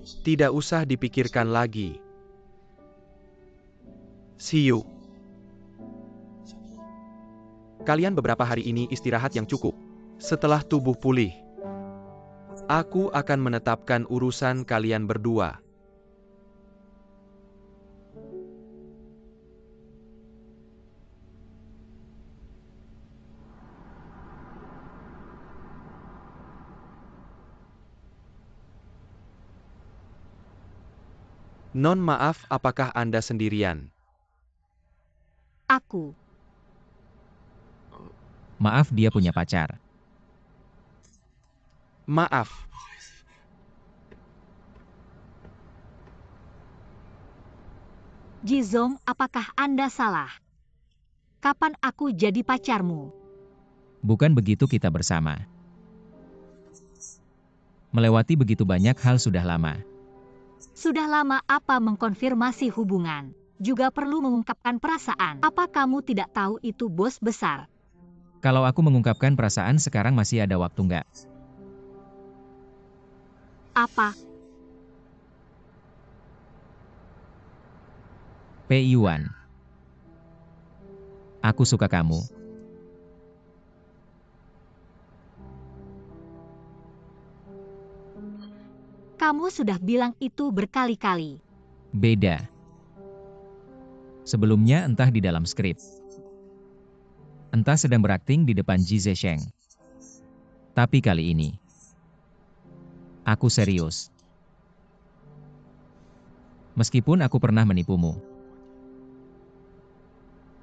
Tidak usah dipikirkan lagi. Xiu. Kalian beberapa hari ini istirahat yang cukup. Setelah tubuh pulih, aku akan menetapkan urusan kalian berdua. Non, maaf, apakah Anda sendirian? Aku. Maaf, dia punya pacar. Maaf. Jizong, apakah Anda salah? Kapan aku jadi pacarmu? Bukan begitu, kita bersama. Melewati begitu banyak hal sudah lama. Sudah lama apa mengkonfirmasi hubungan? Juga perlu mengungkapkan perasaan. Apa kamu tidak tahu itu bos besar? Kalau aku mengungkapkan perasaan sekarang masih ada waktu nggak? Apa? Pei Yuan. Aku suka kamu. Kamu sudah bilang itu berkali-kali. Beda. Sebelumnya entah di dalam skrip, entah sedang berakting di depan Ji Zesheng. Tapi kali ini, aku serius. Meskipun aku pernah menipumu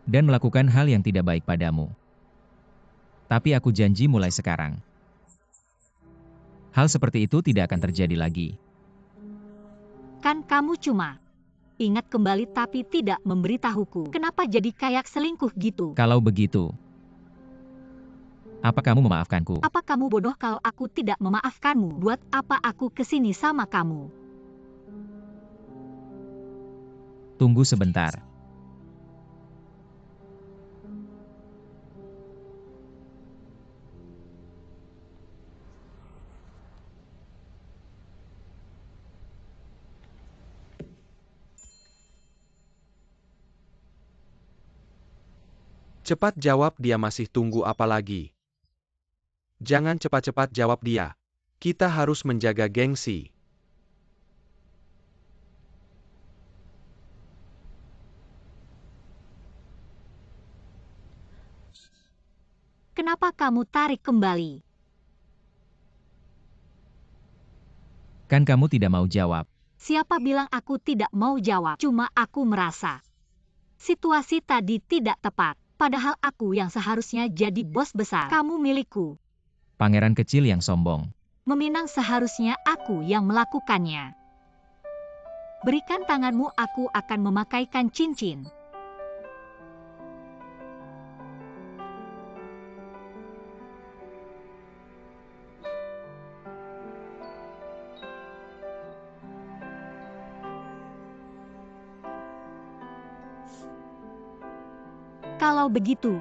dan melakukan hal yang tidak baik padamu, tapi aku janji mulai sekarang, hal seperti itu tidak akan terjadi lagi. Kan kamu cuma ingat kembali tapi tidak memberitahuku. Kenapa jadi kayak selingkuh gitu? Kalau begitu, apa kamu memaafkanku? Apa kamu bodoh kalau aku tidak memaafkanmu? Buat apa aku kesini sama kamu? Tunggu sebentar. Cepat jawab, dia masih tunggu apa lagi? Jangan cepat-cepat jawab dia. Kita harus menjaga gengsi. Kenapa kamu tarik kembali? Kan kamu tidak mau jawab. Siapa bilang aku tidak mau jawab? Cuma aku merasa situasi tadi tidak tepat. Padahal aku yang seharusnya jadi bos besar. Kamu milikku. Pangeran kecil yang sombong. Meminang seharusnya aku yang melakukannya. Berikan tanganmu, aku akan memakaikan cincin. Kalau begitu,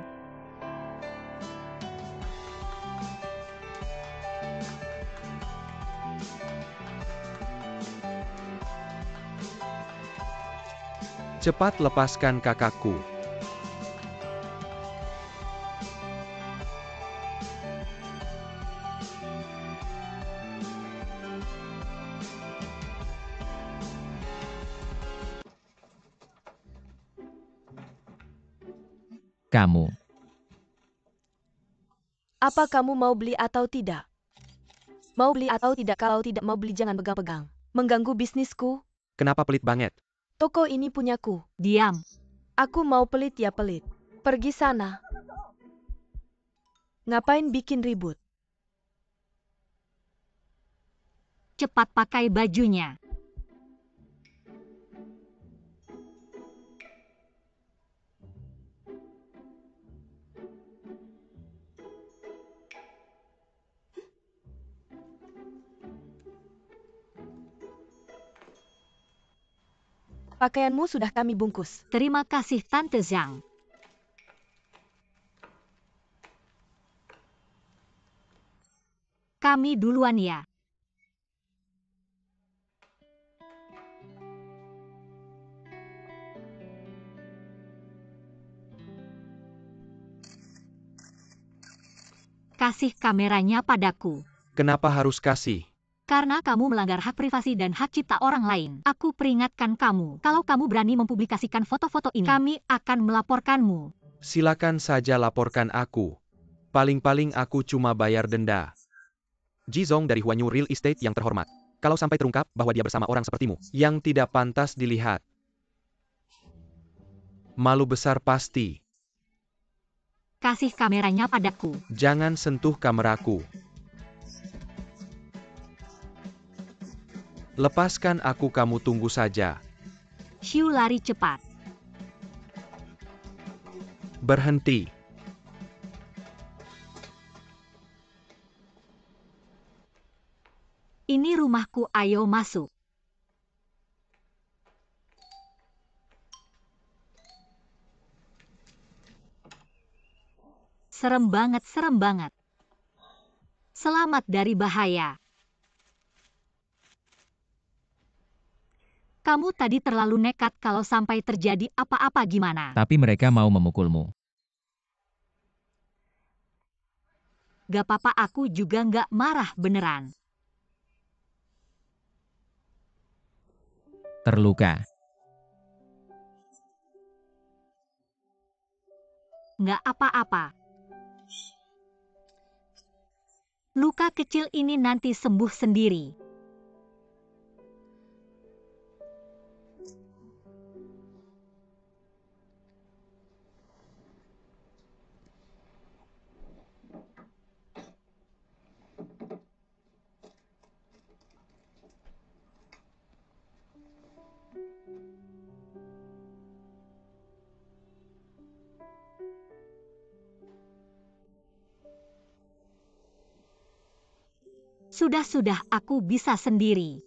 Cepat lepaskan kakakku. Kamu. Apa kamu mau beli atau tidak? Mau beli atau tidak? Kalau tidak mau beli jangan pegang-pegang. Mengganggu bisnisku. Kenapa pelit banget? Toko ini punyaku. diam. Aku mau pelit ya pelit. Pergi sana. Ngapain bikin ribut? Cepat pakai bajunya. Pakaianmu sudah kami bungkus. Terima kasih Tante Zhang. Kami duluan ya. Kasih kameranya padaku. Kenapa harus kasih? Karena kamu melanggar hak privasi dan hak cipta orang lain. Aku peringatkan kamu, kalau kamu berani mempublikasikan foto-foto ini, kami akan melaporkanmu. Silakan saja laporkan aku. Paling-paling aku cuma bayar denda. Jizong dari Huanyu Real Estate yang terhormat. Kalau sampai terungkap bahwa dia bersama orang sepertimu, yang tidak pantas dilihat. Malu besar pasti. Kasih kameranya padaku. Jangan sentuh kameraku. Lepaskan aku, kamu tunggu saja. Xiu lari cepat. Berhenti. Ini rumahku, ayo masuk. Serem banget, serem banget. Selamat dari bahaya. Kamu tadi terlalu nekat, kalau sampai terjadi apa-apa gimana? Tapi mereka mau memukulmu. Gak apa-apa, aku juga gak marah beneran. Terluka. Gak apa-apa. Luka kecil ini nanti sembuh sendiri. Sudah, aku bisa sendiri.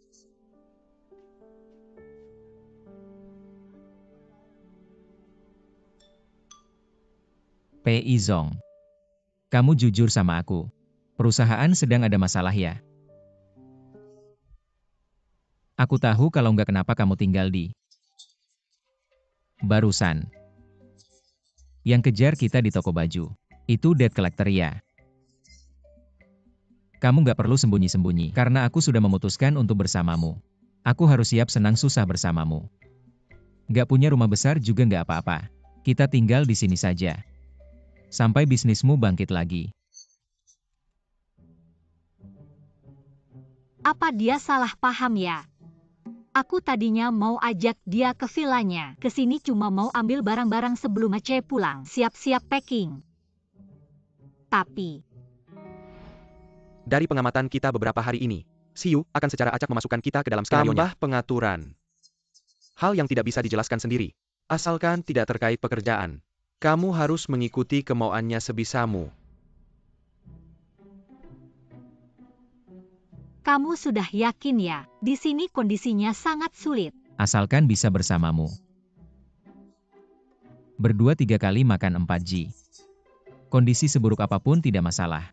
P.I. Zong. Kamu jujur sama aku. Perusahaan sedang ada masalah ya? Aku tahu kalau nggak kenapa kamu tinggal di barusan. Yang kejar kita di toko baju. Itu debt collector ya? Kamu nggak perlu sembunyi-sembunyi, karena aku sudah memutuskan untuk bersamamu. Aku harus siap senang susah bersamamu. Nggak punya rumah besar juga nggak apa-apa. Kita tinggal di sini saja. Sampai bisnismu bangkit lagi. Apa dia salah paham ya? Aku tadinya mau ajak dia ke vilanya. Kesini cuma mau ambil barang-barang sebelum Aceh pulang. Siap-siap packing. Tapi, Dari pengamatan kita beberapa hari ini, Siu akan secara acak memasukkan kita ke dalam skenario-nya. Tambah pengaturan. Hal yang tidak bisa dijelaskan sendiri. Asalkan tidak terkait pekerjaan. Kamu harus mengikuti kemauannya sebisamu. kamu sudah yakin ya? Di sini kondisinya sangat sulit. Asalkan bisa bersamamu. Berdua 3 kali makan 4G. Kondisi seburuk apapun tidak masalah.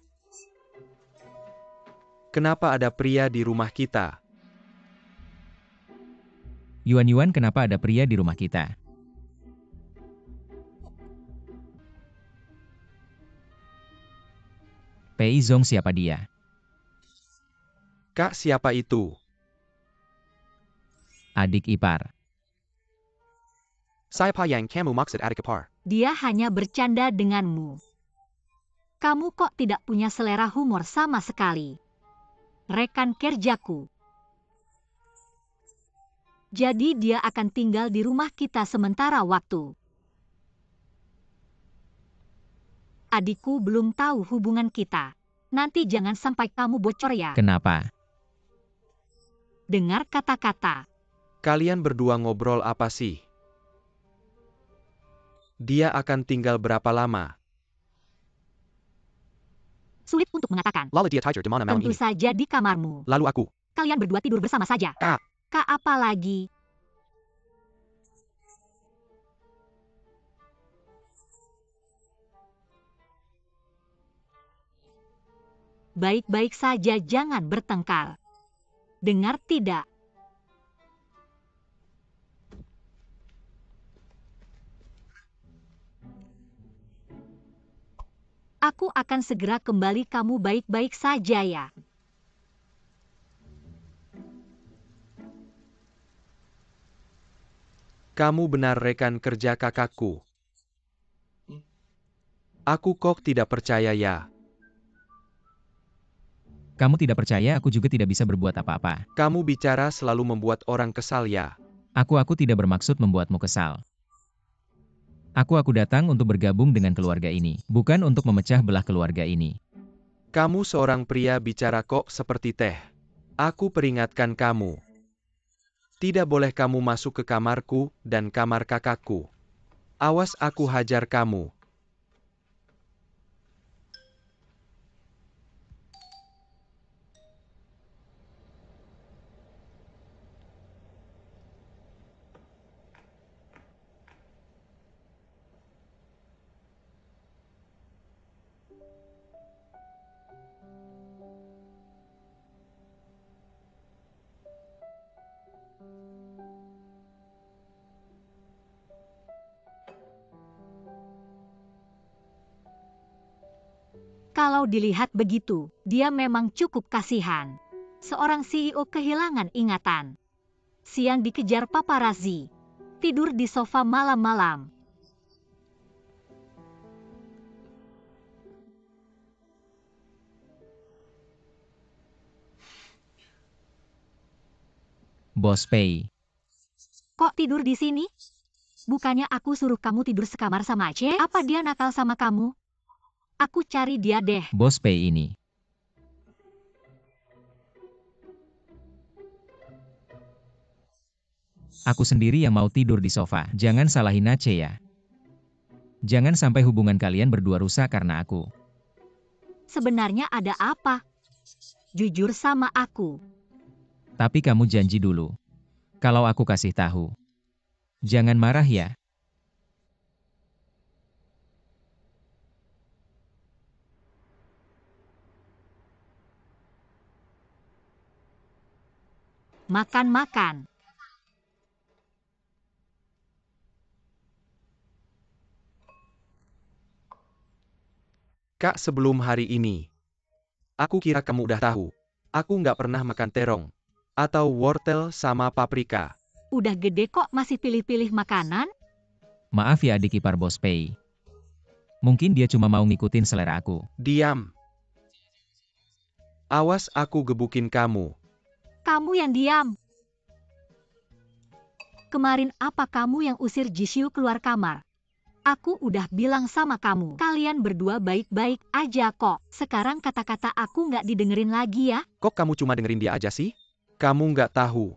Kenapa ada pria di rumah kita? Yuan, kenapa ada pria di rumah kita? Pei Zong, siapa dia? Kak, siapa itu? Adik ipar. Siapa yang kamu maksud adik ipar? Dia hanya bercanda denganmu. Kamu kok tidak punya selera humor sama sekali? Rekan kerjaku. Jadi dia akan tinggal di rumah kita sementara waktu. Adikku belum tahu hubungan kita. Nanti jangan sampai kamu bocor ya. Kenapa? Dengar kata-kata. Kalian berdua ngobrol apa sih? Dia akan tinggal berapa lama? Sulit untuk mengatakan. Lalu dia tidur di mana malam Tentu ini? saja di kamarmu. Lalu aku. Kalian berdua tidur bersama saja. Kak. Kak apa lagi? Baik-baik saja, jangan bertengkar. Dengar tidak? Aku akan segera kembali, kamu baik-baik saja ya. Kamu benar rekan kerja kakakku. Aku kok tidak percaya ya. Kamu tidak percaya, aku juga tidak bisa berbuat apa-apa. Kamu bicara selalu membuat orang kesal ya. Aku tidak bermaksud membuatmu kesal. Aku datang untuk bergabung dengan keluarga ini, bukan untuk memecah belah keluarga ini. Kamu seorang pria bicara kok seperti teh. Aku peringatkan kamu. Tidak boleh kamu masuk ke kamarku dan kamar kakakku. Awas aku hajar kamu. Kalau dilihat begitu, dia memang cukup kasihan. Seorang CEO kehilangan ingatan. Siang dikejar paparazzi. Tidur di sofa malam-malam. Bos Pei. Kok tidur di sini? Bukannya aku suruh kamu tidur sekamar sama Aceh? Apa dia nakal sama kamu? Aku cari dia deh. Bos Pei ini. Aku sendiri yang mau tidur di sofa. Jangan salahin Aceh ya. Jangan sampai hubungan kalian berdua rusak karena aku. Sebenarnya ada apa? Jujur sama aku. Tapi kamu janji dulu. Kalau aku kasih tahu. Jangan marah ya. Makan-makan. Kak, sebelum hari ini. Aku kira kamu udah tahu. Aku nggak pernah makan terong. Atau wortel sama paprika. Udah gede kok masih pilih-pilih makanan? Maaf ya adik ipar Bos Pei. Mungkin dia cuma mau ngikutin selera aku. Diam. Awas aku gebukin kamu. Kamu yang diam. Kemarin apa kamu yang usir Jisoo keluar kamar? Aku udah bilang sama kamu, kalian berdua baik-baik aja kok. Sekarang kata-kata aku nggak didengerin lagi ya. Kok kamu cuma dengerin dia aja sih? Kamu nggak tahu.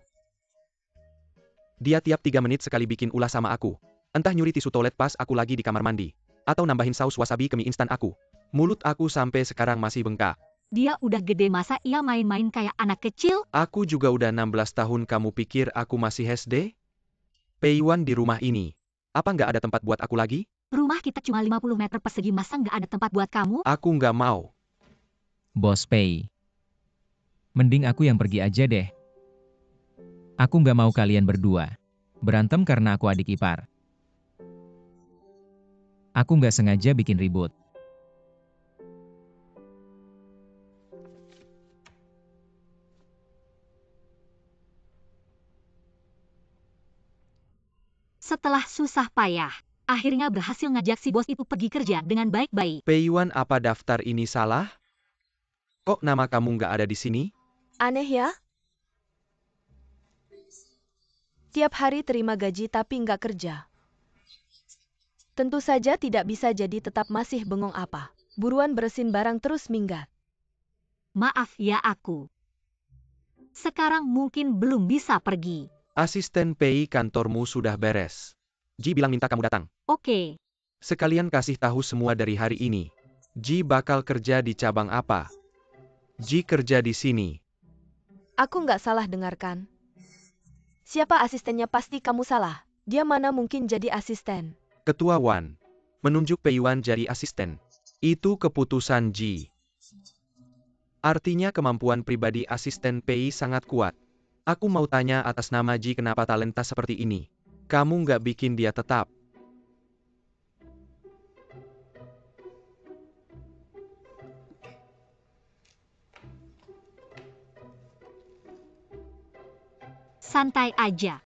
Dia tiap 3 menit sekali bikin ulah sama aku. Entah nyuri tisu toilet pas aku lagi di kamar mandi. Atau nambahin saus wasabi ke mie instan aku. Mulut aku sampai sekarang masih bengkak. Dia udah gede masa ia main-main kayak anak kecil? Aku juga udah 16 tahun, kamu pikir aku masih SD? Peiwan di rumah ini. Apa nggak ada tempat buat aku lagi? Rumah kita cuma 50 meter persegi, masa nggak ada tempat buat kamu? Aku nggak mau. Bos Pei. Mending aku yang pergi aja deh. Aku nggak mau kalian berdua berantem karena aku adik ipar. Aku nggak sengaja bikin ribut. Setelah susah payah, akhirnya berhasil ngajak si bos itu pergi kerja dengan baik-baik. Peiwan, apa daftar ini salah? Kok nama kamu nggak ada di sini? Aneh ya? Tiap hari terima gaji tapi nggak kerja. Tentu saja tidak bisa, jadi tetap masih bengong apa. Buruan bersihin barang terus minggat. Maaf ya aku. Sekarang mungkin belum bisa pergi. Asisten Pei, kantormu sudah beres. Ji bilang minta kamu datang. Oke. Sekalian kasih tahu semua dari hari ini. Ji bakal kerja di cabang apa? Ji kerja di sini. Aku nggak salah dengarkan. Siapa asistennya? Pasti kamu salah. Dia mana mungkin jadi asisten. Ketua Wan menunjuk Peiwan jadi asisten. Itu keputusan Ji. Artinya kemampuan pribadi asisten Pei sangat kuat. Aku mau tanya atas nama Ji, kenapa talenta seperti ini? Kamu nggak bikin dia tetap? Santai aja.